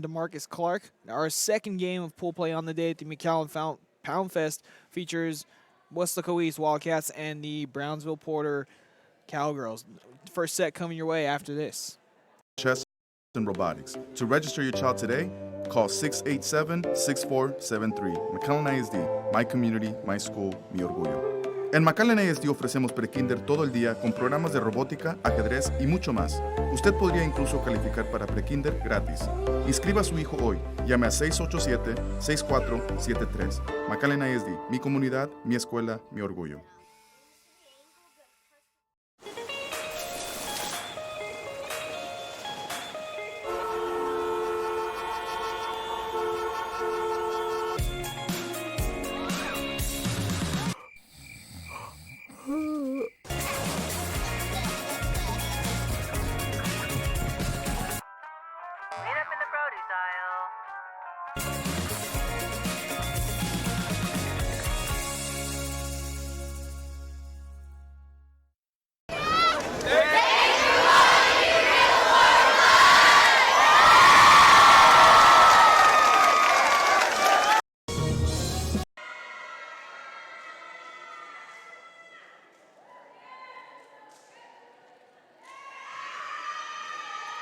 DeMarcus Clark. Our second game of pool play on the day at the McAllen Poundfest features Weslaco East Wildcats and the Brownsville Porter Cowgirls. First set coming your way after this. Chess and robotics. To register your child today, call 687-6473. McAllen ISD, my community, my school, mi orgullo. En McAllen ISD ofrecemos prekinder todo el día con programas de robótica, ajedrez y mucho más. Usted podría incluso calificar para prekinder gratis. Inscriba a su hijo hoy. Llame a 687-6473. McAllen ISD, mi comunidad, mi escuela, mi orgullo.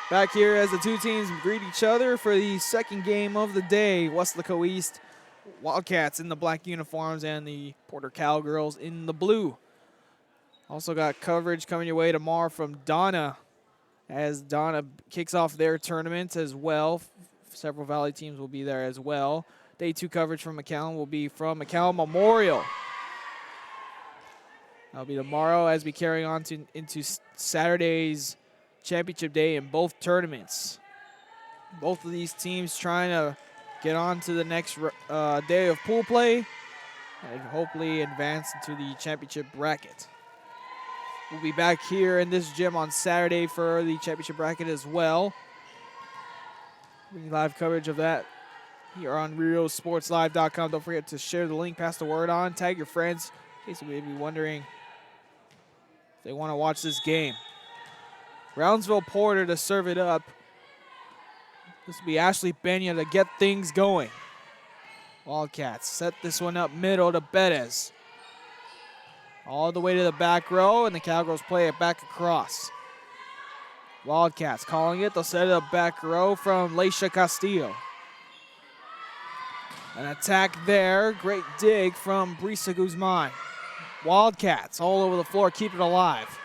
Back here as the two teams greet each other for the second game of the day. Weslaco East Wildcats in the black uniforms and the Porter Cowgirls in the blue. Also got coverage coming your way tomorrow from Donna as Donna kicks off their tournament as well. Several Valley teams will be there as well. Day 2 coverage from McAllen will be from McAllen Memorial. That'll be tomorrow as we carry on into Saturday's championship day in both tournaments. Both of these teams trying to get on to the next day of pool play and hopefully advance into the championship bracket. We'll be back here in this gym on Saturday for the championship bracket as well. Bringing live coverage of that here on RioSportsLive.com. Don't forget to share the link, pass the word on, tag your friends in case you may be wondering if they want to watch this game. Brownsville Porter to serve it up. This will be Ashley Benya to get things going. Wildcats set this one up middle to Bettis. All the way to the back row, and the Cowgirls play it back across. Wildcats calling it. They'll set it up back row from Leisha Castillo. An attack there. Great dig from Brisa Guzman. Wildcats all over the floor, keep it alive.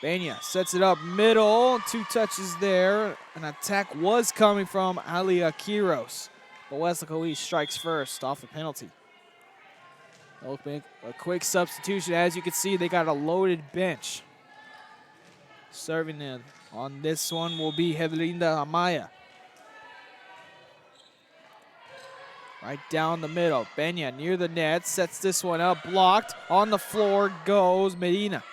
Benya sets it up middle, 2 touches there. An attack was coming from Alia Quiros, but Weslaco East strikes first off the penalty. They'll make a quick substitution. As you can see, they got a loaded bench. Serving in on this one will be Hevelinda Amaya. Right down the middle. Benya near the net, sets this one up, blocked. On the floor goes Medina.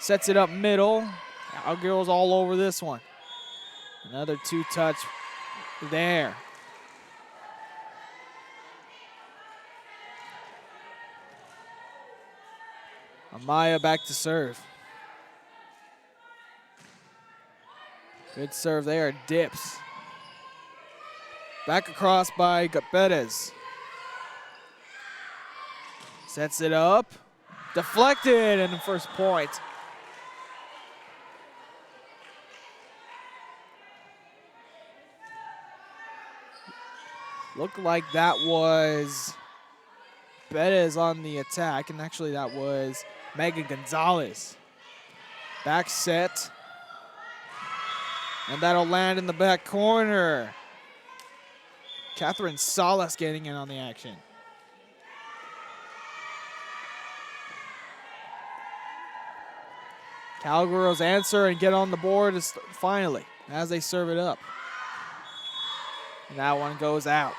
Sets it up middle. Cowgirls all over this one. Another 2-touch there. Amaya back to serve. Good serve there, dips. Back across by Bettis. Sets it up. Deflected, and the first point. Looked like that was Bettis on the attack, and actually that was Megan Gonzalez. Back set. And that'll land in the back corner. Catherine Salas getting in on the action. Cowgirls answer and get on the board finally as they serve it up. And that one goes out.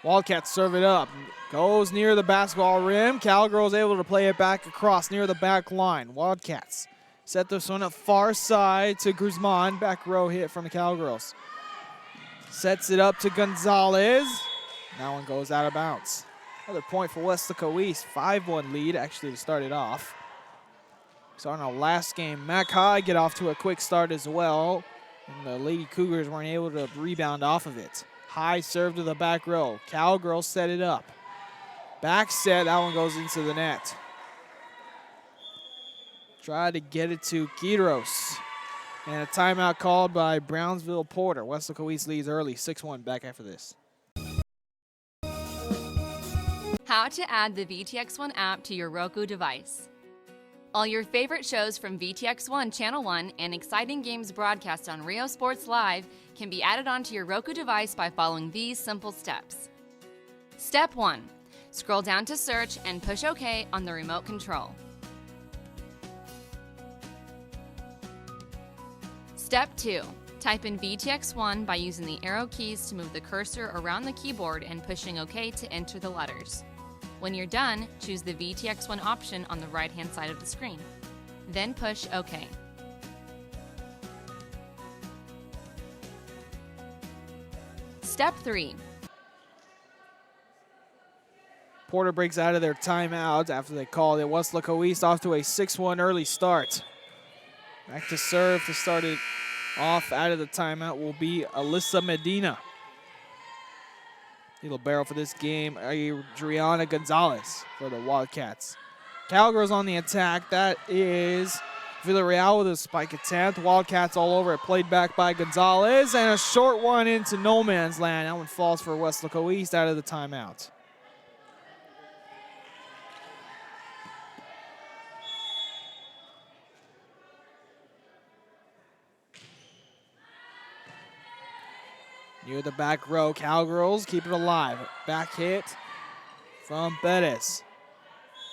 Wildcats serve it up. Goes near the basketball rim. Cowgirls able to play it back across near the back line. Wildcats Set this one up far side to Guzman. Back row hit from the Cowgirls. Sets it up to Gonzalez. That one goes out of bounds. Another point for Weslaco East. 5-1 lead, actually, to start it off. So in our last game, Mac High get off to a quick start as well. And the Lady Cougars weren't able to rebound off of it. High serve to the back row. Cowgirls set it up. Back set, that one goes into the net. Try to get it to Quiros. And a timeout called by Brownsville Porter. Weslaco East leads early, 6-1 back after this. How to add the VTX1 app to your Roku device. All your favorite shows from VTX1 Channel 1 and exciting games broadcast on Rio Sports Live can be added onto your Roku device by following these simple steps. Step 1. Scroll down to search and push OK on the remote control. Step 2. Type in VTX1 by using the arrow keys to move the cursor around the keyboard and pushing OK to enter the letters. When you're done, choose the VTX1 option on the right-hand side of the screen. Then push OK. Step 3. Porter breaks out of their timeout after they called it. Weslaco East off to a 6-1 early start. Back to serve to start it off out of the timeout will be Alyssa Medina. The libero for this game, Adriana Gonzalez for the Wildcats. Cowgirls on the attack. That is Villarreal with a spike attempt. Wildcats all over it. Played back by Gonzalez. And a short one into no man's land. That one falls for Weslaco East out of the timeout. Near the back row, Cowgirls keep it alive. Back hit from Perez.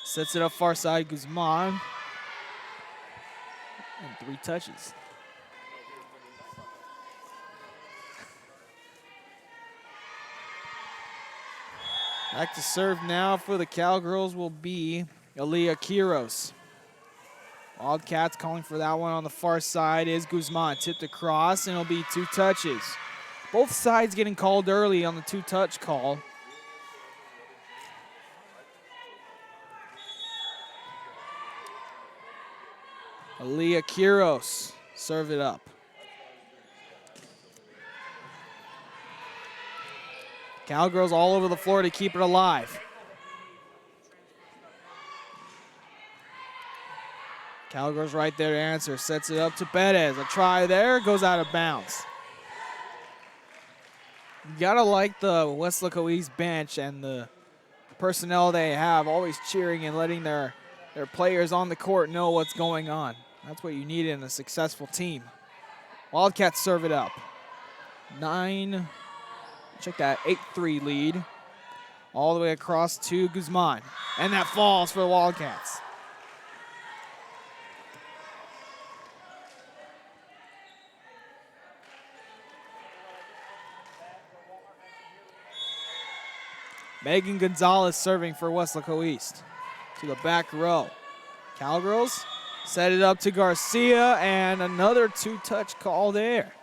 Sets it up far side, Guzman. And 3 touches. Back to serve now for the Cowgirls will be Aaliyah Quiros. Wildcats calling for that one on the far side is Guzman. Tipped across, and it'll be 2 touches. Both sides getting called early on the 2-touch call. Aaliyah Quiros serve it up. Cowgirls all over the floor to keep it alive. Cowgirls right there to answer. Sets it up to Perez. A try there, goes out of bounds. You gotta like the Weslaco East bench and the personnel they have, always cheering and letting their players on the court know what's going on. That's what you need in a successful team. Wildcats serve it up. 8-3 lead. All the way across to Guzman. And that falls for the Wildcats. Megan Gonzalez serving for Weslaco East. To the back row. Cowgirls set it up to Garcia, and another 2-touch call there.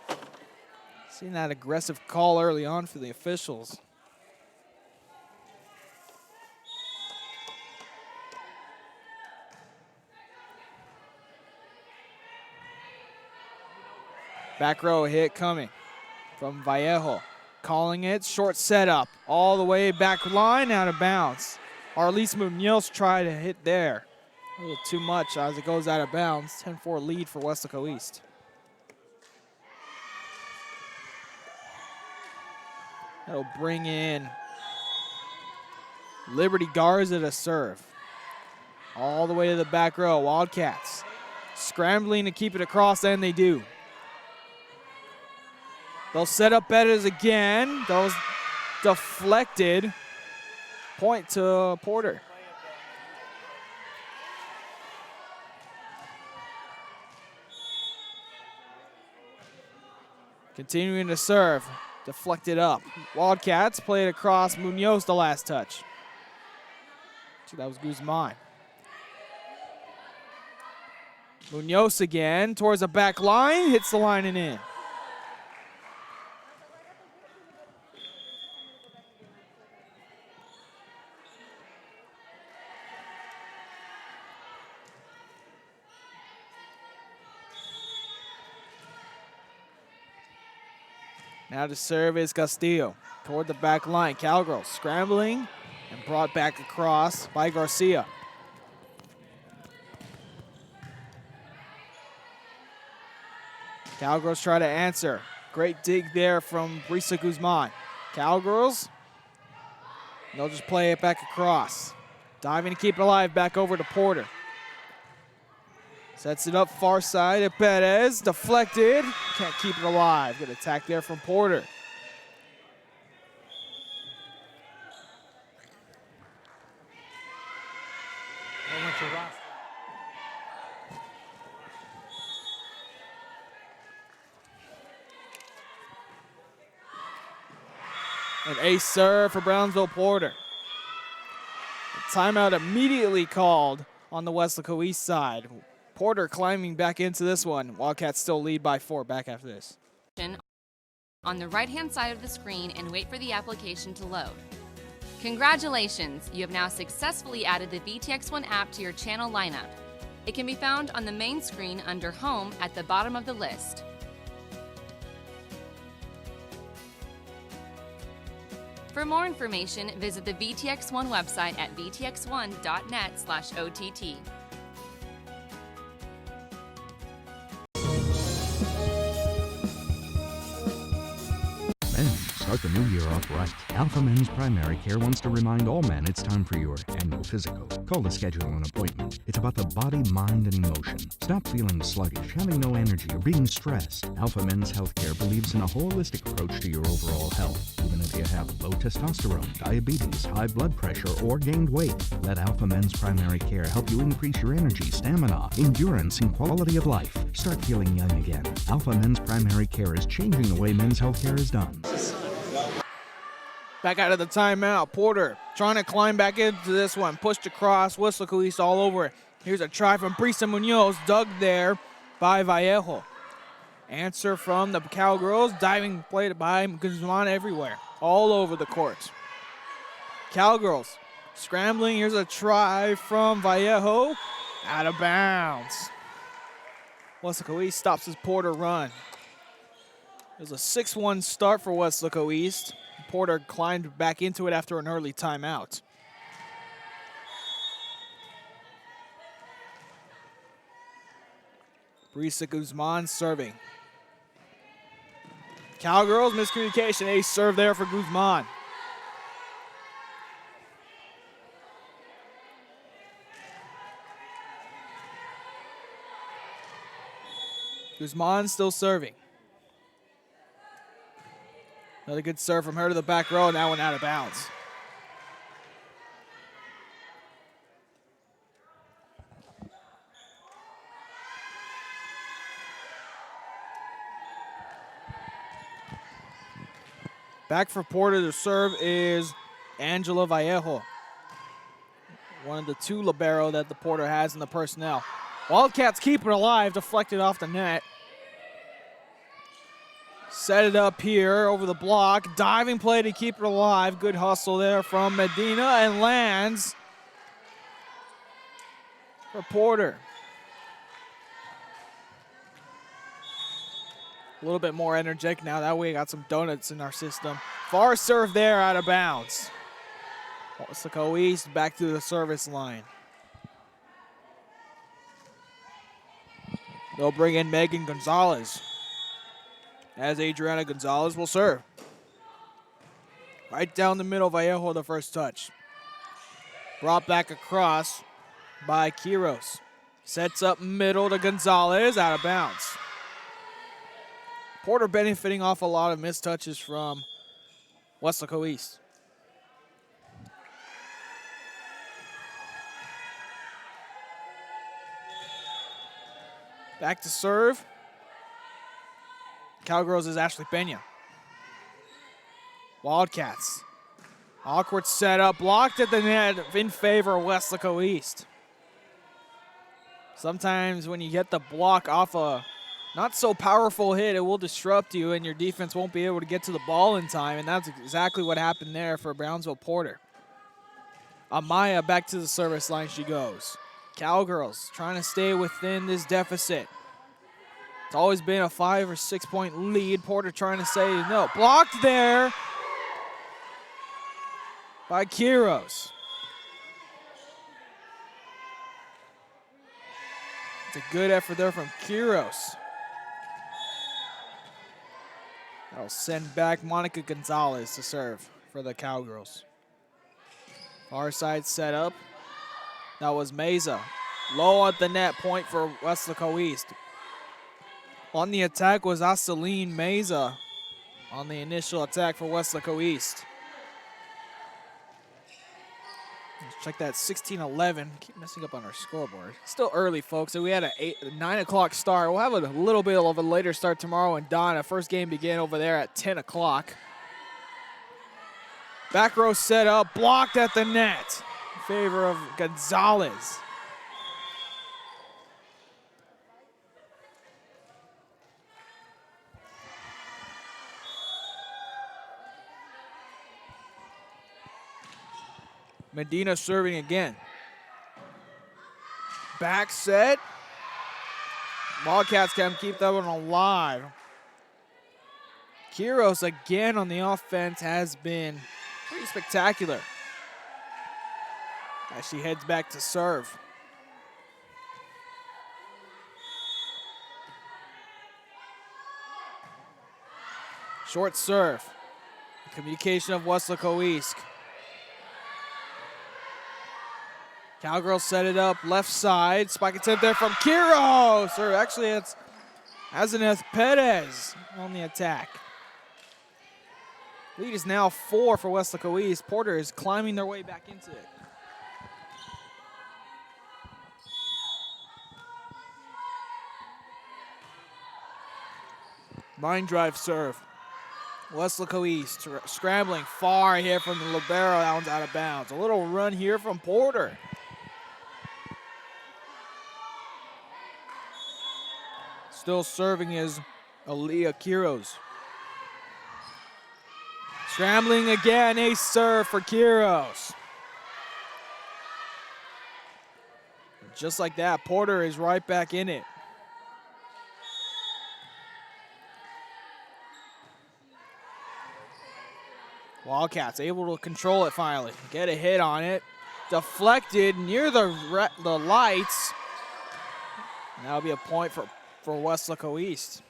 Seeing that aggressive call early on for the officials. Back row hit coming from Vallejo. Calling it, short setup, all the way back line, out of bounds. Arlise Munoz tried to hit there. A little too much as it goes out of bounds. 10-4 lead for Weslaco East. That'll bring in Liberty Garza to serve. All the way to the back row, Wildcats scrambling to keep it across, and they do. They'll set up Bettis again. Those deflected. Point to Porter. Continuing to serve. Deflected up. Wildcats play it across. Munoz the last touch. So that was Guzman. Munoz again towards the back line, hits the line and in. Now to serve is Castillo toward the back line. Cowgirls scrambling and brought back across by Garcia. Cowgirls try to answer. Great dig there from Brisa Guzman. Cowgirls, they'll just play it back across. Diving to keep it alive, back over to Porter. Sets it up far side of Perez, deflected, can't keep it alive. Good attack there from Porter. An ace serve for Brownsville Porter. A timeout immediately called on the Weslaco East side. Porter climbing back into this one. Wildcats still lead by 4 back after this. On the right-hand side of the screen and wait for the application to load. Congratulations! You have now successfully added the VTX1 app to your channel lineup. It can be found on the main screen under Home at the bottom of the list. For more information, visit the VTX1 website at vtx1.net/OTT. Start the new year off right. Alpha Men's Primary Care wants to remind all men it's time for your annual physical. Call to schedule an appointment. It's about the body, mind, and emotion. Stop feeling sluggish, having no energy, or being stressed. Alpha Men's Healthcare believes in a holistic approach to your overall health. Even if you have low testosterone, diabetes, high blood pressure, or gained weight, let Alpha Men's Primary Care help you increase your energy, stamina, endurance, and quality of life. Start feeling young again. Alpha Men's Primary Care is changing the way men's healthcare is done. Back out of the timeout. Porter trying to climb back into this one. Pushed across. Weslaco East all over it. Here's a try from Brisa Munoz. Dug there by Vallejo. Answer from the Cowgirls. Diving played by Guzman everywhere. All over the court. Cowgirls scrambling. Here's a try from Vallejo. Out of bounds. Weslaco East stops his Porter run. It was a 6-1 start for Weslaco East. Porter climbed back into it after an early timeout. Brisa Guzman serving. Cowgirls, miscommunication. Ace serve there for Guzman. Guzman still serving. Another good serve from her to the back row, and that one out of bounds. Back for Porter to serve is Angela Vallejo. One of the 2 libero that the Porter has in the personnel. Wildcats keep it alive, deflected off the net. Set it up here over the block. Diving play to keep it alive. Good hustle there from Medina, and lands for Porter. A little bit more energetic now. That way we got some donuts in our system. Far serve there, out of bounds. Weslaco East back to the service line. They'll bring in Megan Gonzalez, as Adriana Gonzalez will serve. Right down the middle, Vallejo the first touch. Brought back across by Quiros. Sets up middle to Gonzalez, out of bounds. Porter benefiting off a lot of missed touches from Weslaco East. Back to serve. Cowgirls is Ashley Pena. Wildcats. Awkward setup, blocked at the net in favor of Weslaco East. Sometimes when you get the block off a not so powerful hit, it will disrupt you and your defense won't be able to get to the ball in time, and that's exactly what happened there for Brownsville Porter. Amaya back to the service line she goes. Cowgirls trying to stay within this deficit. It's always been a 5 or 6 point lead. Porter trying to say no. Blocked there by Quiros. It's a good effort there from Quiros. That'll send back Monica Gonzalez to serve for the Cowgirls. Far side set up. That was Meza. Low at the net, point for Weslaco East. On the attack was Aseline Meza on the initial attack for Weslaco East. Let's check that 16-11. Keep messing up on our scoreboard. Still early, folks. So we had a 9 o'clock start. We'll have a little bit of a later start tomorrow in Donna. First game began over there at 10 o'clock. Back row set up, blocked at the net in favor of Gonzalez. Medina serving again. Back set. Wildcats can keep that one alive. Quiros again on the offense has been pretty spectacular as she heads back to serve. Short serve. Communication of Weslaco East. Cowgirls set it up left side. Spike attempt there from Quiros. Or actually it's Azeneth Perez on the attack. Lead is now 4 for Weslaco East. Porter is climbing their way back into it. Line drive serve. Weslaco East scrambling far here from the libero. That one's out of bounds. A little run here from Porter. Still serving is Aaliyah Quiros. Scrambling again, ace serve for Quiros. Just like that, Porter is right back in it. Wildcats able to control it finally. Get a hit on it. Deflected near the lights. And that'll be a point for Weslaco East.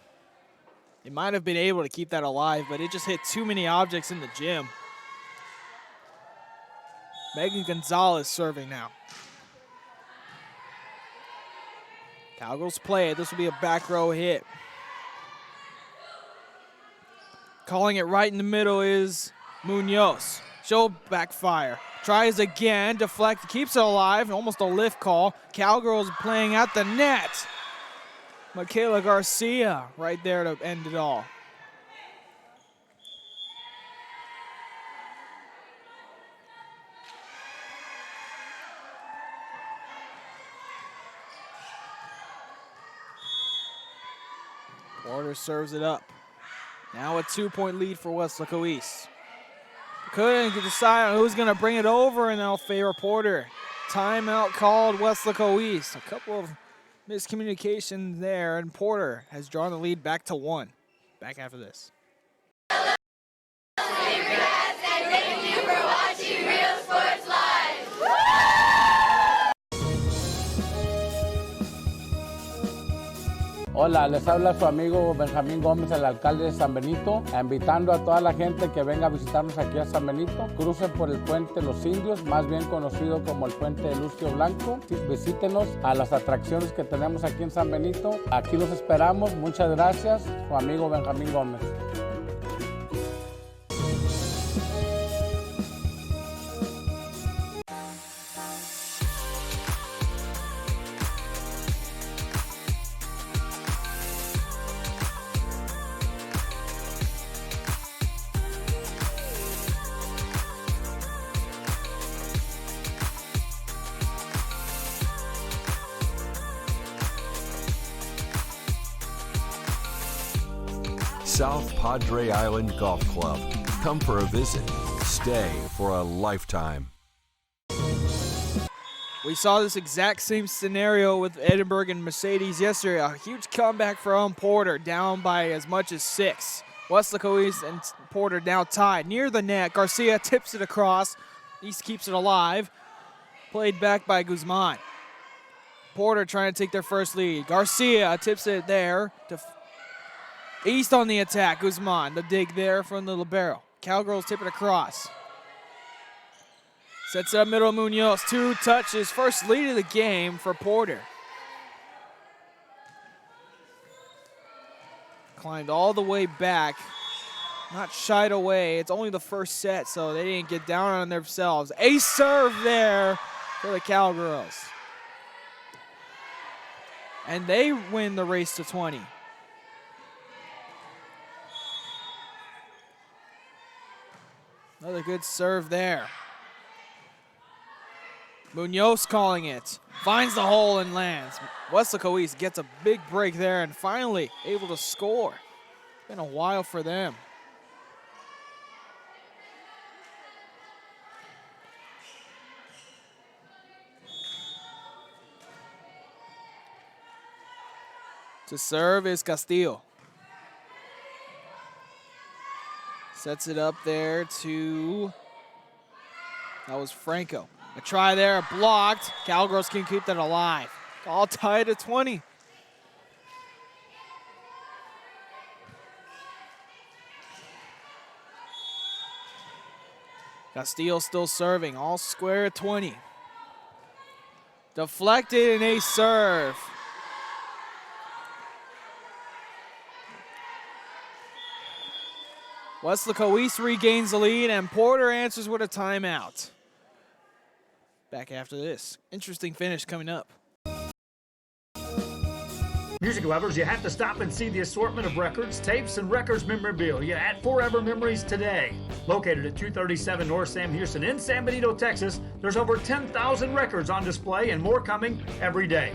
They might have been able to keep that alive, but it just hit too many objects in the gym. Megan Gonzalez serving now. Cowgirls play it. This will be a back row hit. Calling it right in the middle is Munoz. She'll backfire. Tries again, deflect, keeps it alive, almost a lift call. Cowgirls playing at the net. Michaela Garcia right there to end it all. Porter serves it up. Now a 2-point lead for Weslaco East. Couldn't decide on who's going to bring it over, and they'll favor Porter. Timeout called Weslaco East. A couple of miscommunication there, and Porter has drawn the lead back to 1. Back after this. Congrats and thank you for watching Real Sports Live. Hola, les habla su amigo Benjamín Gómez, el alcalde de San Benito, invitando a toda la gente que venga a visitarnos aquí a San Benito. Crucen por el puente Los Indios, más bien conocido como el puente de Lucio Blanco. Visítenos a las atracciones que tenemos aquí en San Benito. Aquí los esperamos. Muchas gracias. Su amigo Benjamín Gómez. South Padre Island Golf Club. Come for a visit. Stay for a lifetime. We saw this exact same scenario with Edinburgh and Mercedes yesterday. A huge comeback from Porter, down by as much as 6. Weslaco East and Porter now tied near the net. Garcia tips it across. East keeps it alive. Played back by Guzman. Porter trying to take their first lead. Garcia tips it there to East on the attack. Guzman, the dig there from the libero. Cowgirls tip it across. Sets it up middle, Munoz. 2 touches. First lead of the game for Porter. Climbed all the way back. Not shied away. It's only the first set, so they didn't get down on themselves. Ace serve there for the Cowgirls. And they win the race to 20. Another good serve there. Munoz calling it. Finds the hole and lands. Weslaco East gets a big break there and finally able to score. It's been a while for them. To serve is Castillo. Sets it up there to, that was Franco. A try there, blocked. Cowgirls can keep that alive. All tied at 20. Castillo still serving, all square at 20. Deflected and a serve. Weslaco East regains the lead and Porter answers with a timeout. Back after this. Interesting finish coming up. Music lovers, you have to stop and see the assortment of records, tapes, and records memorabilia at Forever Memories today. Located at 237 North Sam Houston in San Benito, Texas, there's over 10,000 records on display and more coming every day.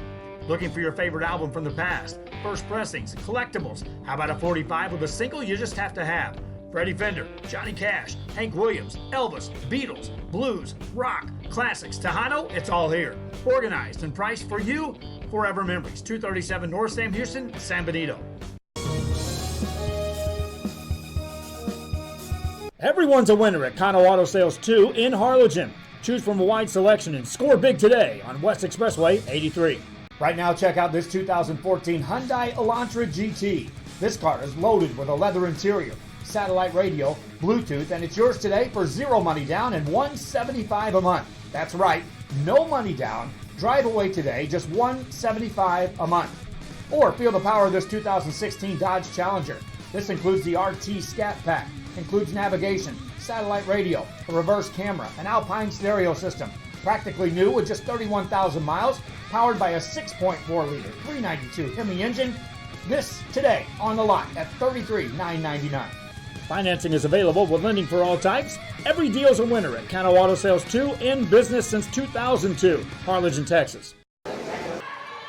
Looking for your favorite album from the past, first pressings, collectibles. How about a 45 with a single you just have to have? Freddie Fender, Johnny Cash, Hank Williams, Elvis, Beatles, blues, rock, classics, Tejano, it's all here. Organized and priced for you, Forever Memories, 237 North Sam Houston, San Benito. Everyone's a winner at Kano Auto Sales 2 in Harlingen. Choose from a wide selection and score big today on West Expressway 83. Right now, check out this 2014 Hyundai Elantra GT. This car is loaded with a leather interior, satellite radio, Bluetooth, and it's yours today for zero money down and $175 a month. That's right, no money down. Drive away today, just $175 a month. Or feel the power of this 2016 Dodge Challenger. This includes the RT Scat Pack, includes navigation, satellite radio, a reverse camera, an Alpine stereo system. Practically new with just 31,000 miles, powered by a 6.4-liter 392 Hemi engine. This today on the lot at $33,999. Financing is available with lending for all types. Every deal's a winner at Kano Auto Sales 2, in business since 2002, Harlingen, Texas.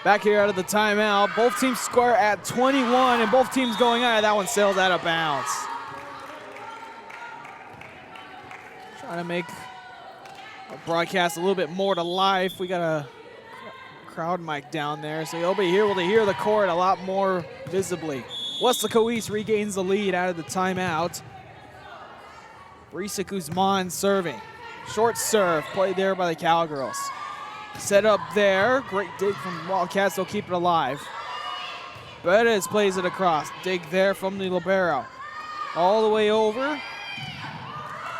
Back here out of the timeout. Both teams score at 21, and both teams going out. That one sails out of bounds. Trying to make a broadcast a little bit more to life. We got a crowd mic down there, so you'll be able to hear the court a lot more visibly. Weslaco East regains the lead out of the timeout. Brisa Guzman serving. Short serve played there by the Cowgirls. Set up there. Great dig from Wildcats. They'll keep it alive. Perez plays it across. Dig there from the libero. All the way over.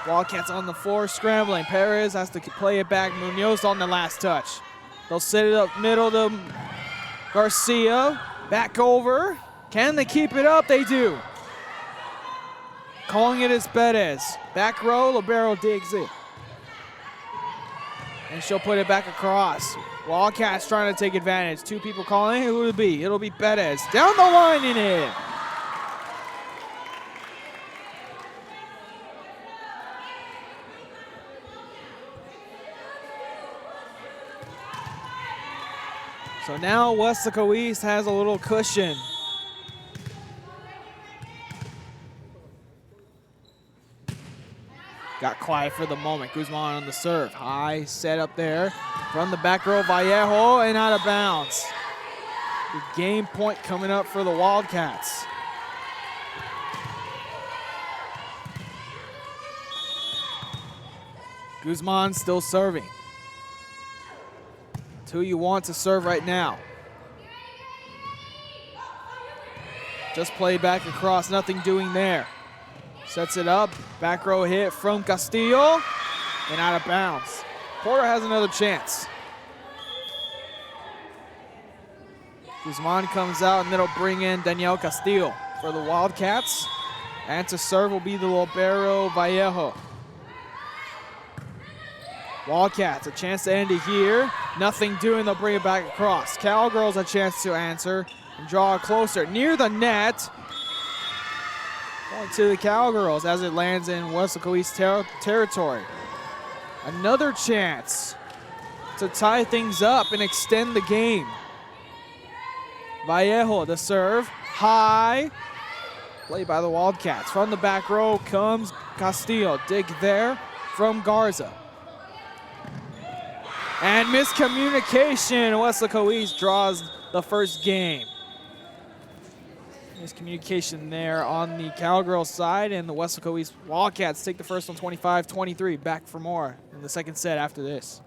Wildcats on the floor scrambling. Perez has to play it back. Munoz on the last touch. They'll set it up middle to Garcia. Back over. Can they keep it up? They do. Calling it is Perez. Back row, libero digs it. And she'll put it back across. Wildcats trying to take advantage. Two people calling. Who will it be? It'll be Perez. Down the line and in. So now Weslaco East has a little cushion. got quiet for the moment. Guzman on the serve. High set up there from the back row. Vallejo and out of bounds. The game point coming up for the Wildcats. Guzman still serving. It's who you want to serve right now. Just play back across, nothing doing there. Sets it up, back row hit from Castillo, and out of bounds. Porter has another chance. Guzman comes out, and it'll bring in Daniel Castillo for the Wildcats. And to serve will be the libero Vallejo. Wildcats, a chance to end it here. Nothing doing, they'll bring it back across. Cowgirls a chance to answer and draw it closer. Near the net. Going to the Cowgirls as it lands in Weslaco East territory. Another chance to tie things up and extend the game. Vallejo, the serve, high. Played by the Wildcats. From the back row comes Castillo. Dig there from Garza. And miscommunication. Weslaco East draws the first game. Miscommunication there on the Cowgirls side, and the Weslaco East Wildcats take the first one 25-23. Back for more in the second set after this.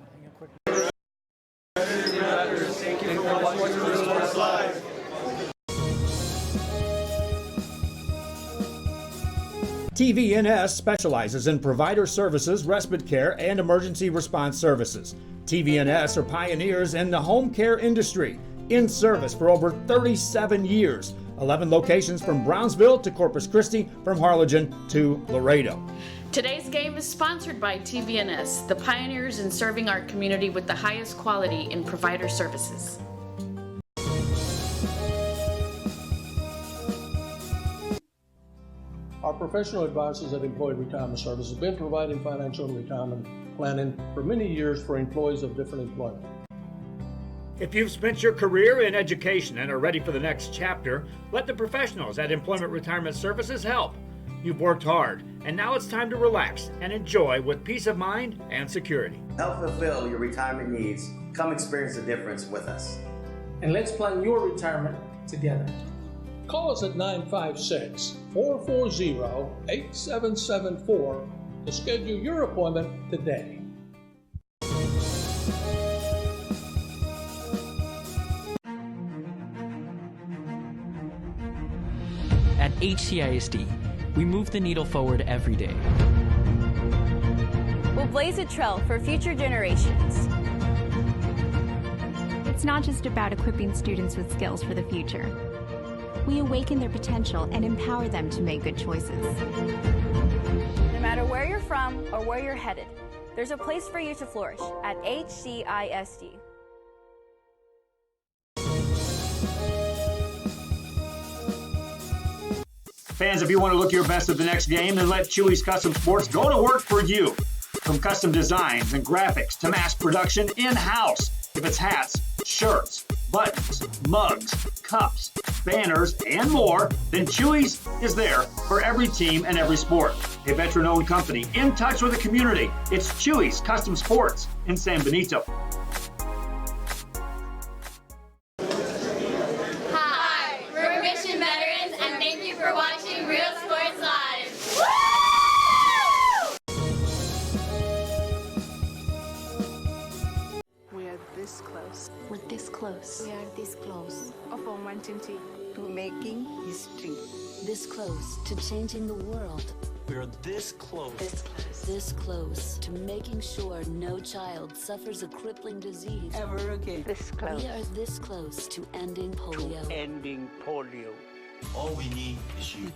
TVNS specializes in provider services, respite care, and emergency response services. TVNS are pioneers in the home care industry, in service for over 37 years. 11 locations from Brownsville to Corpus Christi, from Harlingen to Laredo. Today's game is sponsored by TVNS, the pioneers in serving our community with the highest quality in provider services. Our professional advisors at Employee Retirement Services have been providing financial and retirement planning for many years for employees of different employment. If you've spent your career in education and are ready for the next chapter, let the professionals at Employment Retirement Services help. You've worked hard, and now it's time to relax and enjoy with peace of mind and security. Help fulfill your retirement needs. Come experience the difference with us. And let's plan your retirement together. Call us at 956-440-8774 to schedule your appointment today. At HCISD, we move the needle forward every day. We'll blaze a trail for future generations. It's not just about equipping students with skills for the future. We awaken their potential and empower them to make good choices. No matter where you're from or where you're headed, there's a place for you to flourish at HCISD. Fans, if you want to look your best at the next game, then let Chewy's Custom Sports go to work for you. From custom designs and graphics to mass production in-house. If it's hats, shirts, buttons, mugs, cups, banners, and more, then Chewy's is there for every team and every sport. A veteran-owned company in touch with the community. It's Chewy's Custom Sports in San Benito. Hi, we're Mission Veterans, and thank you for watching Real Sports Live. We are this close. We're this close. We are this close. Upon wanting to making history. This close to changing the world. We are this close. This close. This close to making sure no child suffers a crippling disease ever again. This close. We are this close to ending polio. Ending polio. All we need is you.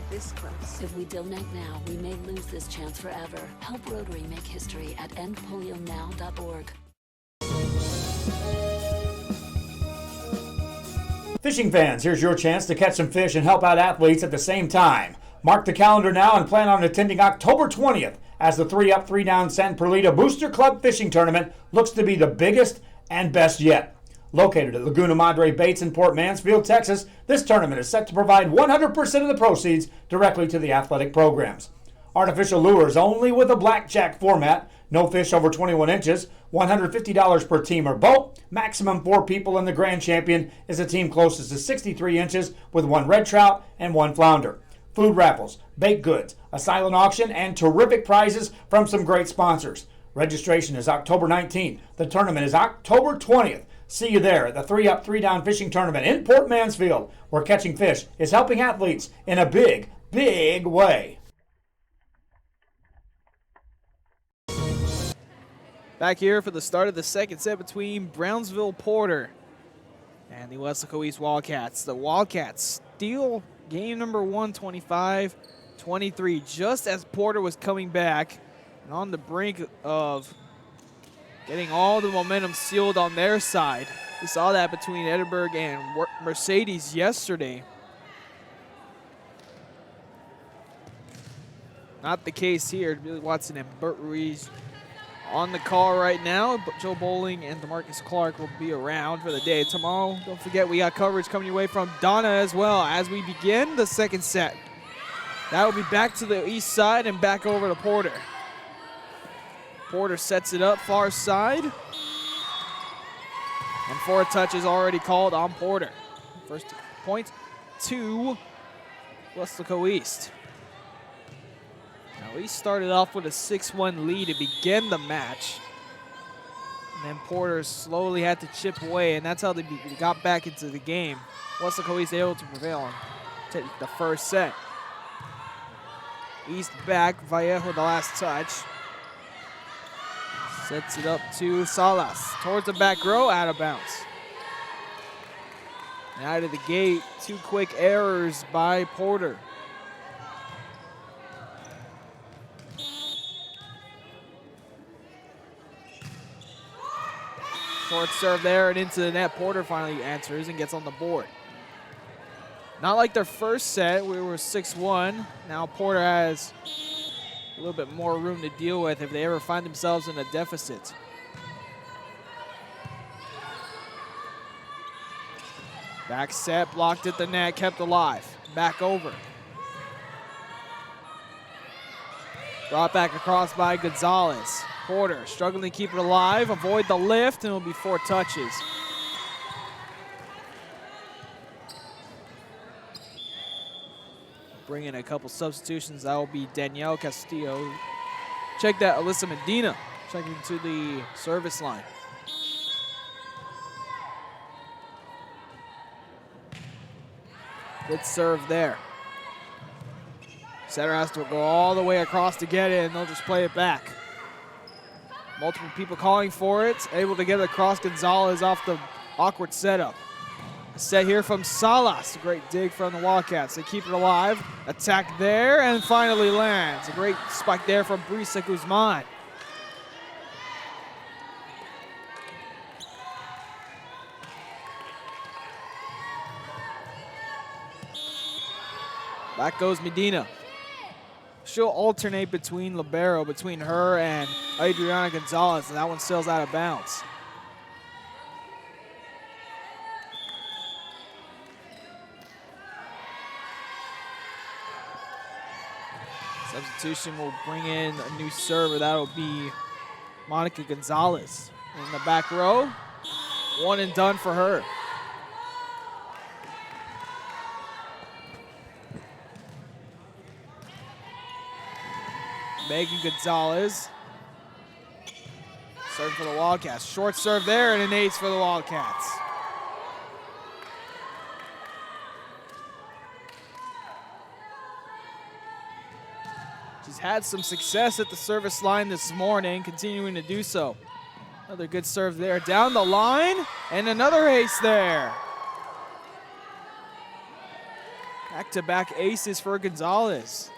This close. If we donate now, we may lose this chance forever. Help Rotary make history at endpolionow.org. Fishing fans, here's your chance to catch some fish and help out athletes at the same time. Mark the calendar now and plan on attending October 20th as the 3-Up, 3-Down San Perlita Booster Club Fishing Tournament looks to be the biggest and best yet. Located at Laguna Madre Baits in Port Mansfield, Texas, this tournament is set to provide 100% of the proceeds directly to the athletic programs. Artificial lures only with a blackjack format. No fish over 21 inches. $150 per team or boat. Maximum 4 people, and the grand champion is a team closest to 63 inches with 1 red trout and 1 flounder. Food raffles, baked goods, a silent auction, and terrific prizes from some great sponsors. Registration is October 19th. The tournament is October 20th. See you there at the 3-Up, 3-Down Fishing Tournament in Port Mansfield, where catching fish is helping athletes in a big, big way. Back here for the start of the second set between Brownsville Porter and the Weslaco East Wildcats. The Wildcats steal game number 1, 25-23, just as Porter was coming back and on the brink of getting all the momentum sealed on their side. We saw that between Edinburgh and Mercedes yesterday. Not the case here. Billy Watson and Bert Ruiz on the call right now. But Joe Bowling and DeMarcus Clark will be around for the day. Tomorrow, don't forget, we got coverage coming your way from Donna as well as we begin the second set. That will be back to the east side and back over to Porter. Porter sets it up far side. And 4 touches already called on Porter. First point to Weslaco East. Now, he started off with a 6-1 lead to begin the match. And then Porter slowly had to chip away, and that's how they got back into the game. Weslaco East able to prevail and take the first set. East back, Vallejo the last touch. Sets it up to Salas. Towards the back row, out of bounds. And out of the gate, 2 quick errors by Porter. Short serve there and into the net. Porter finally answers and gets on the board. Not like their first set, we were 6-1. Now Porter has a little bit more room to deal with if they ever find themselves in a deficit. Back set, blocked at the net, kept alive. Back over. Brought back across by Gonzalez. Porter struggling to keep it alive, avoid the lift, and it'll be 4 touches. Bring in a couple substitutions. That will be Danielle Castillo. Check that, Alyssa Medina checking to the service line. Good serve there. Setter has to go all the way across to get it, and they'll just play it back. Multiple people calling for it. Able to get it across. Gonzalez off the awkward setup. A set here from Salas. A great dig from the Wildcats. They keep it alive. Attack there, and finally lands. A great spike there from Brisa Guzman. Back goes Medina. She'll alternate between libero, between her and Adriana Gonzalez, and that one sails out of bounds. Substitution will bring in a new server. That'll be Monica Gonzalez in the back row. 1 and done for her. Megan Gonzalez. Serve for the Wildcats. Short serve there and an ace for the Wildcats. She's had some success at the service line this morning, continuing to do so. Another good serve there. Down the line, and another ace there. Back-to-back aces for Gonzalez.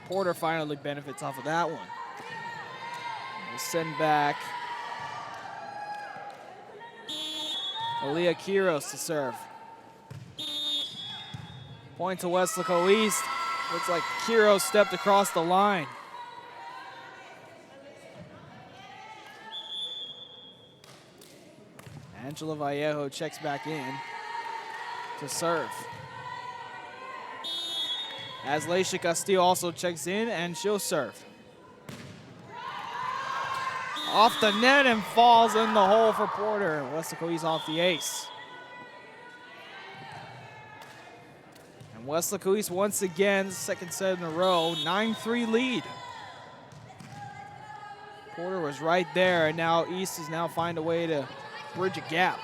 Porter finally benefits off of that one. We'll send back Aaliyah Quiros to serve. Point to Weslaco East. Looks like Kiro stepped across the line. Angela Vallejo checks back in to serve. As Leisha Castillo also checks in, and she'll serve. Off the net and falls in the hole for Porter. Weslaco East off the ace. And Weslaco East once again, second set in a row, 9-3 lead. Porter was right there, and now East is now find a way to bridge a gap.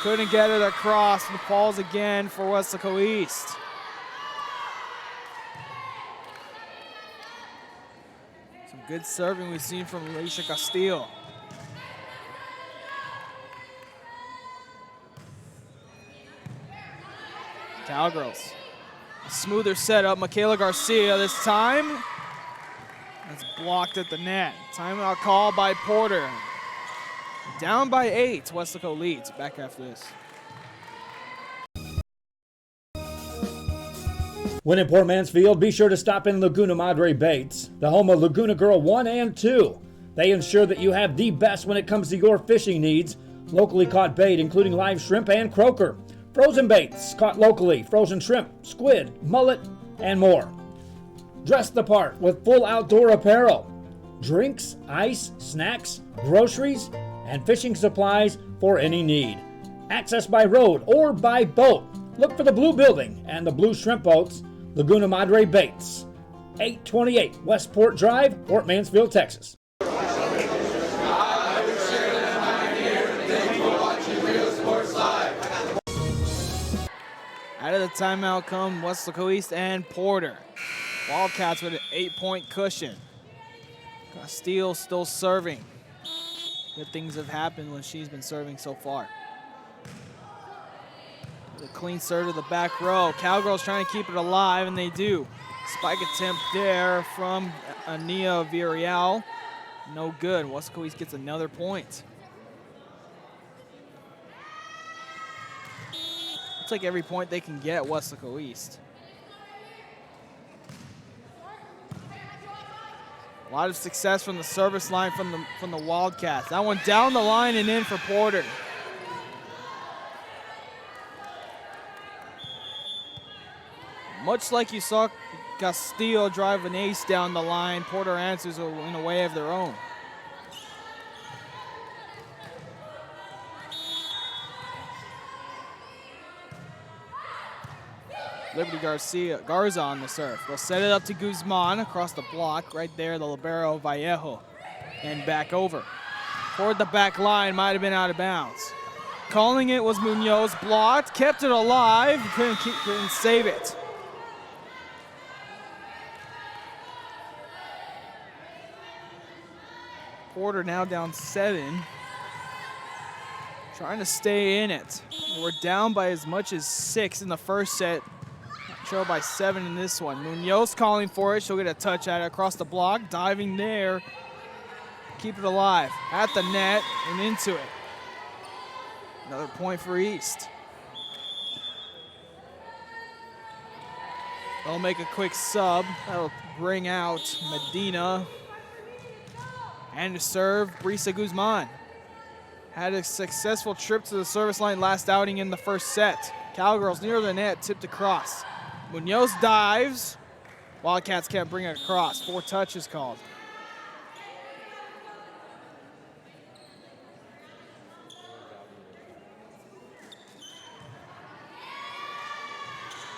Couldn't get it across, and falls again for Weslaco East. Some good serving we've seen from Leisha Castillo. Cowgirls. A smoother setup. Michaela Garcia this time. That's blocked at the net. Timeout call by Porter. Down by 8. Weslaco leads. Back after this. When in Port Mansfield, be sure to stop in Laguna Madre Baits, the home of Laguna Girl 1 and 2. They ensure that you have the best when it comes to your fishing needs. Locally caught bait, including live shrimp and croaker. Frozen baits, caught locally, frozen shrimp, squid, mullet, and more. Dress the part with full outdoor apparel. Drinks, ice, snacks, groceries, and fishing supplies for any need. Access by road or by boat. Look for the blue building and the blue shrimp boats, Laguna Madre Baits. 828 Westport Drive, Port Mansfield, Texas. Out of the timeout come Weslaco East and Porter. Wildcats with an 8-point cushion. Castillo still serving. Good things have happened when she's been serving so far. The clean serve to the back row. Cowgirls trying to keep it alive, and they do. Spike attempt there from Ania Villarreal. No good. Weslaco East gets another point. Looks like every point they can get Weslaco East. A lot of success from the service line from the Wildcats. That one down the line and in for Porter. Much like you saw Castillo drive an ace down the line, Porter answers in a way of their own. Liberty Garza on the serve. They'll set it up to Guzman across the block. Right there, the libero Vallejo. And back over. Toward the back line, might have been out of bounds. Calling it was Munoz. Blocked, kept it alive. Couldn't save it. Porter now down 7. Trying to stay in it. We're down by as much as 6 in the first set. Trail by 7 in this one. Munoz calling for it. She'll get a touch at it across the block. Diving there. Keep it alive. At the net and into it. Another point for East. They'll make a quick sub. That'll bring out Medina. And to serve, Brisa Guzman. Had a successful trip to the service line last outing in the first set. Cowgirls near the net, tipped across. Munoz dives. Wildcats can't bring it across. 4 touches called.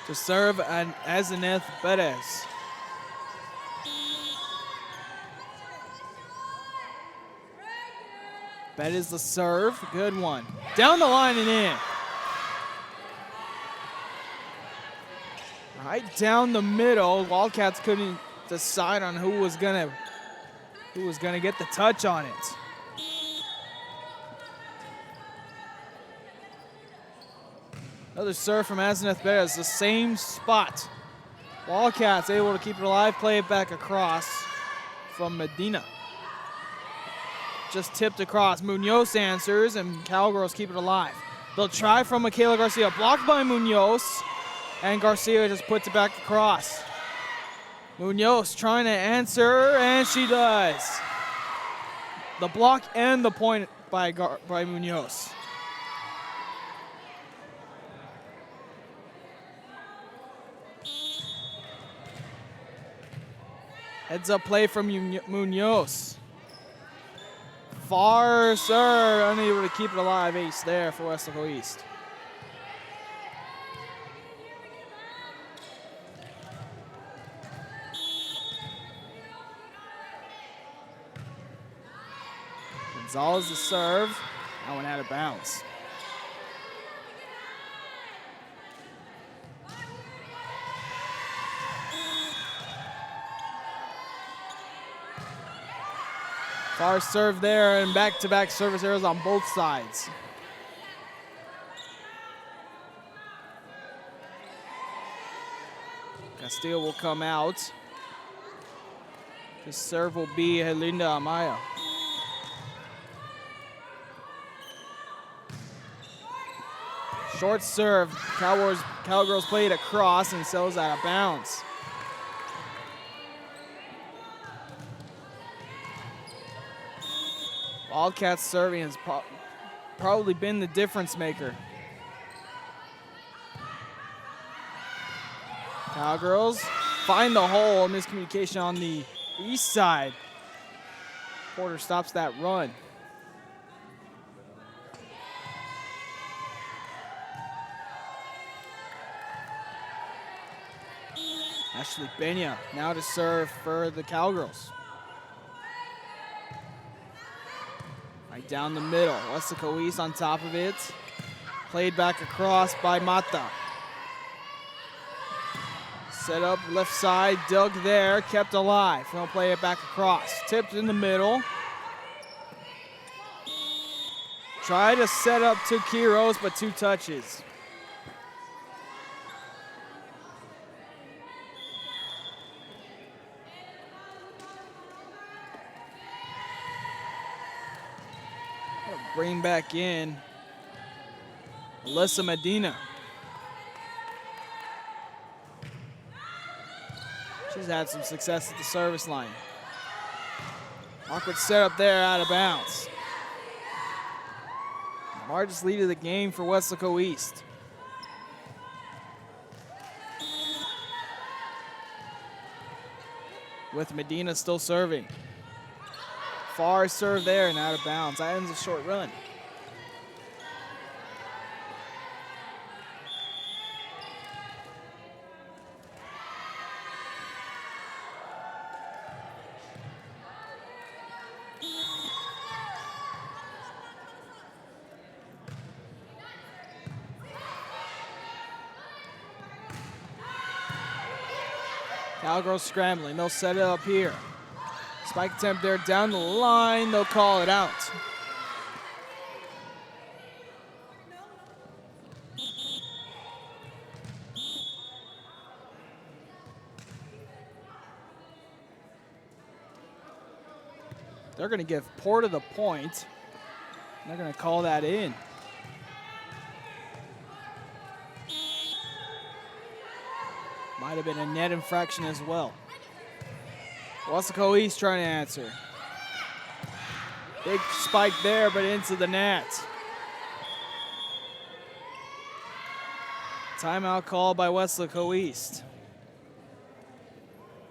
To serve an Azeneth Perez. Perez the serve. Good one. Down the line and in. Right down the middle. Wildcats couldn't decide on who was gonna get the touch on it. Another serve from Azeneth Perez, the same spot. Wildcats able to keep it alive, play it back across from Medina. Just tipped across. Munoz answers, and Cowgirls keep it alive. They'll try from Michaela Garcia, blocked by Munoz. And Garcia just puts it back across. Munoz trying to answer, and she does. The block and the point by Munoz. Heads up play from Munoz. Far serve, unable to keep it alive. Ace there for Weslaco East. Gonzalez the serve. That one out of bounds. Far serve there, and back-to-back service errors on both sides. Castillo will come out. The serve will be Helinda Amaya. Short serve. Cowgirls play it across and sells out of bounds. Wildcats serving has probably been the difference maker. Cowgirls find the hole. Miscommunication on the east side. Porter stops that run. Ashley Benya now to serve for the Cowgirls. Right down the middle. Weslaco East on top of it. Played back across by Mata. Set up left side, dug there, kept alive. They'll play it back across. Tipped in the middle. Try to set up to Quiros, but 2 touches. Bring back in Alyssa Medina. She's had some success at the service line. Awkward setup there, out of bounds. Largest lead of the game for Weslaco East. With Medina still serving. Far serve there and out of bounds. That ends a short run. Cowgirls scrambling. They'll set it up here. Spike attempt there down the line. They'll call it out. They're going to give Porter the point. They're going to call that in. Might have been a net infraction as well. Weslaco East trying to answer. Big spike there, but into the net. Timeout call by Weslaco East.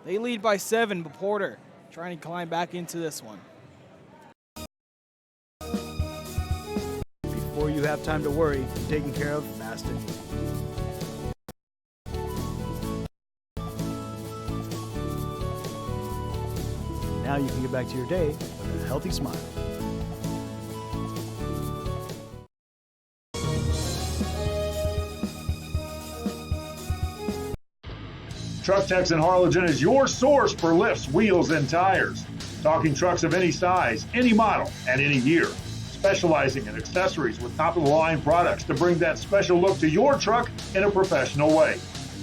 They lead by 7, but Porter trying to climb back into this one. Before you have time to worry, taken care of fast and easy. Now you can get back to your day with a healthy smile. Truck Techs in Harlingen is your source for lifts, wheels, and tires. Talking trucks of any size, any model, and any year. Specializing in accessories with top-of-the-line products to bring that special look to your truck in a professional way.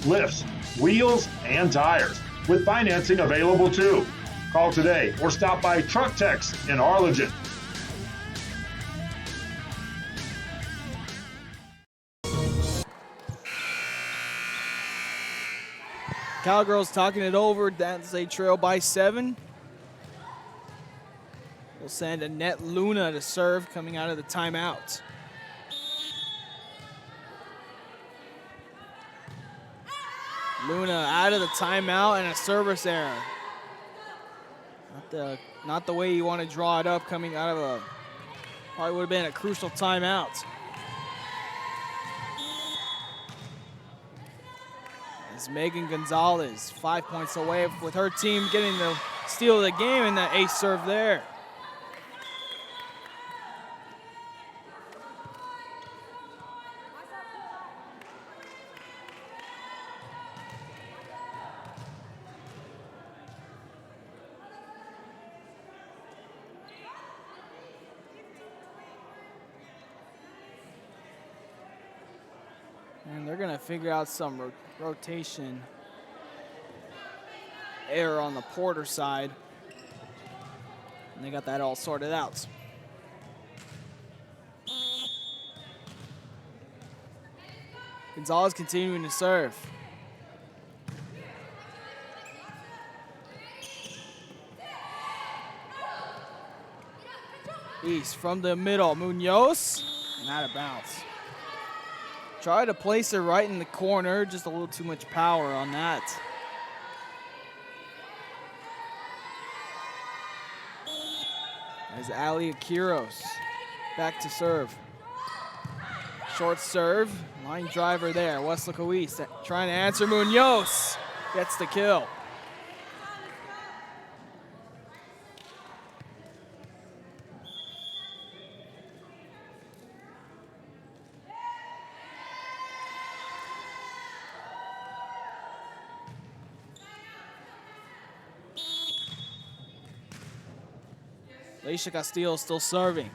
Lifts, wheels, and tires, with financing available too. Call today or stop by Truck Techs in Harlingen. Cowgirls talking it over. That's a trail by 7. We'll send Annette Luna to serve coming out of the timeout. Luna out of the timeout and a service error. Not the way you want to draw it up coming out of probably would have been a crucial timeout. As Megan Gonzalez, 5 points away with her team getting the steal of the game and that ace serve there. And they're going to figure out some rotation error on the Porter side. And they got that all sorted out. Gonzalez continuing to serve. East from the middle, Munoz, and out of bounds. Try to place her right in the corner, just a little too much power on that. As Ali Akiros back to serve. Short serve, line driver there. Weslaco East trying to answer. Munoz gets the kill. Leisha Castillo still serving.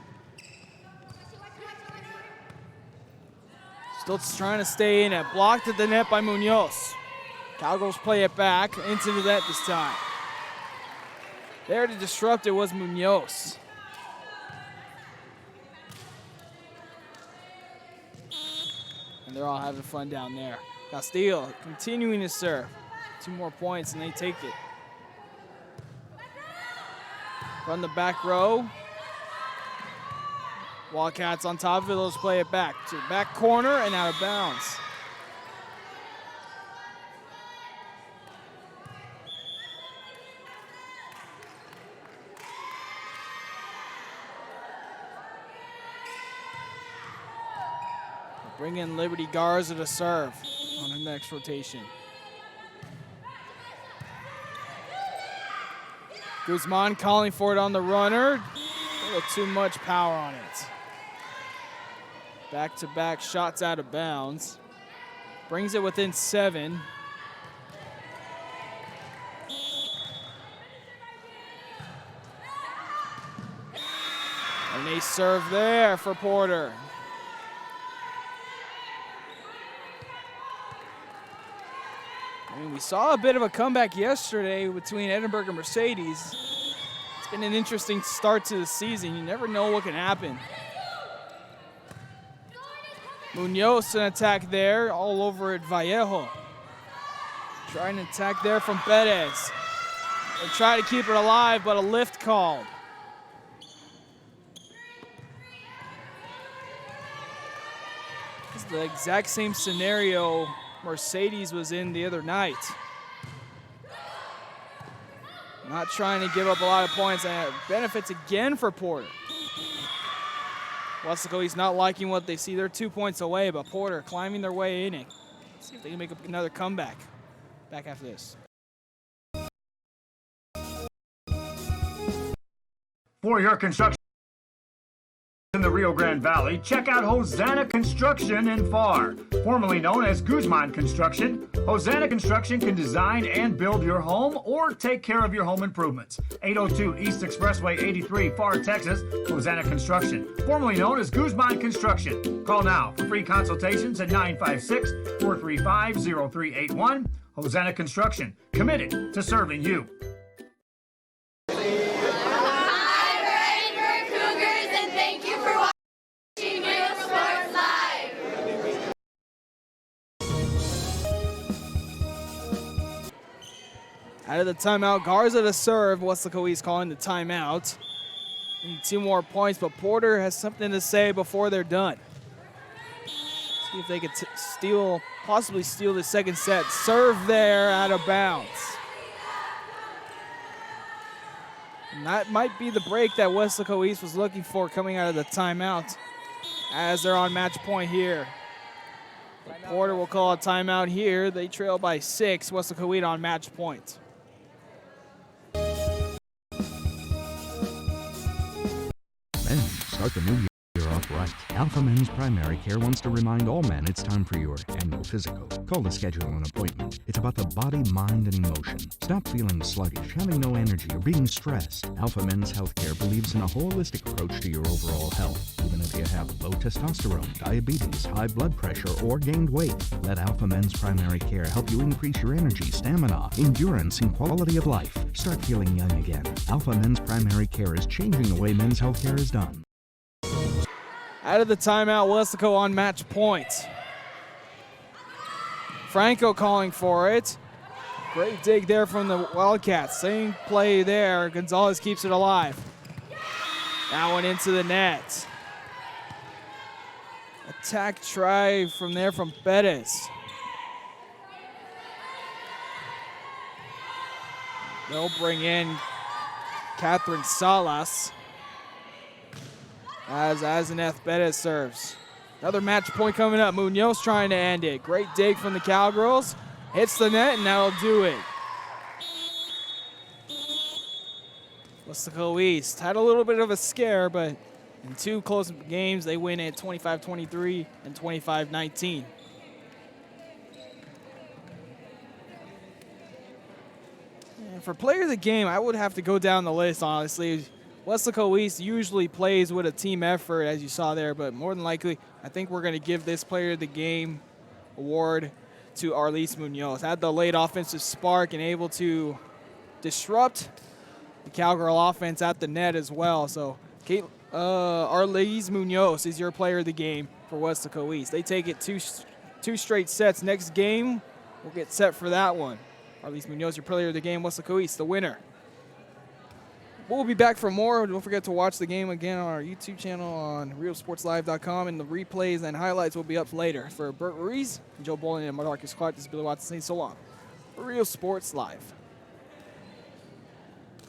Still trying to stay in it. Blocked at the net by Munoz. Cowgirls play it back into the net this time. There to disrupt it was Munoz. And they're all having fun down there. Castillo continuing to serve. 2 more points and they take it. From the back row. Wildcats on top of it. Let's play it back to back corner and out of bounds. Bring in Liberty Garza to serve on the next rotation. Guzman calling for it on the runner. A little too much power on it. Back-to-back shots out of bounds. Brings it within 7. And they serve there for Porter. I mean, we saw a bit of a comeback yesterday between Edinburgh and Mercedes. It's been an interesting start to the season. You never know what can happen. Munoz an attack there, all over at Vallejo. Trying to attack there from Perez. They try to keep it alive, but a lift called. It's the exact same scenario Mercedes was in the other night. Not trying to give up a lot of points, and it benefits again for Porter. Weslaco, he's not liking what they see. They're 2 points away, but Porter climbing their way in it. See if they can make another comeback. Back after this. For your construction in the Rio Grande Valley, check out Hosanna Construction in Pharr. Formerly known as Guzman Construction, Hosanna Construction can design and build your home or take care of your home improvements. 802 East Expressway 83, Pharr, Texas, Hosanna Construction. Formerly known as Guzman Construction. Call now for free consultations at 956-435-0381. Hosanna Construction, committed to serving you. Out of the timeout, Garza to serve. Weslaco East calling the timeout. Need 2 more points, but Porter has something to say before they're done. See if they could possibly steal the second set. Serve there, out of bounds. And that might be the break that Weslaco East was looking for coming out of the timeout, as they're on match point here. But Porter will call a timeout here. They trail by 6. Weslaco East on match point. Men, start the new year off right. Alpha Men's Primary Care wants to remind all men it's time for your annual physical. Call to schedule an appointment. It's about the body, mind, and emotion. Stop feeling sluggish, having no energy, or being stressed. Alpha Men's Healthcare believes in a holistic approach to your overall health. Even if you have low testosterone, diabetes, high blood pressure, or gained weight, let Alpha Men's Primary Care help you increase your energy, stamina, endurance, and quality of life. Start feeling young again. Alpha Men's Primary Care is changing the way men's healthcare is done. Out of the timeout, Weslaco on match point. Franco calling for it. Great dig there from the Wildcats. Same play there. Gonzalez keeps it alive. That one into the net. Attack try from there from Bettis. They'll bring in Catherine Salas as Azeneth Bettis serves. Another match point coming up. Munoz trying to end it. Great dig from the Cowgirls. Hits the net, and that'll do it. Weslaco East had a little bit of a scare, but in 2 close games, they win at 25-23 and 25-19. And for player of the game, I would have to go down the list, honestly. Weslaco East usually plays with a team effort, as you saw there, but more than likely, I think we're going to give this player of the game award to Arlise Munoz. Had the late offensive spark and able to disrupt the Cowgirl offense at the net as well. So Arlise Munoz is your player of the game for Weslaco East. They take it two straight sets. Next game, we'll get set for that one. Arlise Munoz, your player of the game. Weslaco East, the winner. We'll be back for more. Don't forget to watch the game again on our YouTube channel on realsportslive.com, and the replays and highlights will be up later. For Bert Ruiz, Joe Bolin, and Marcus Clark, this is Billy Watson saying so long for Real Sports Live.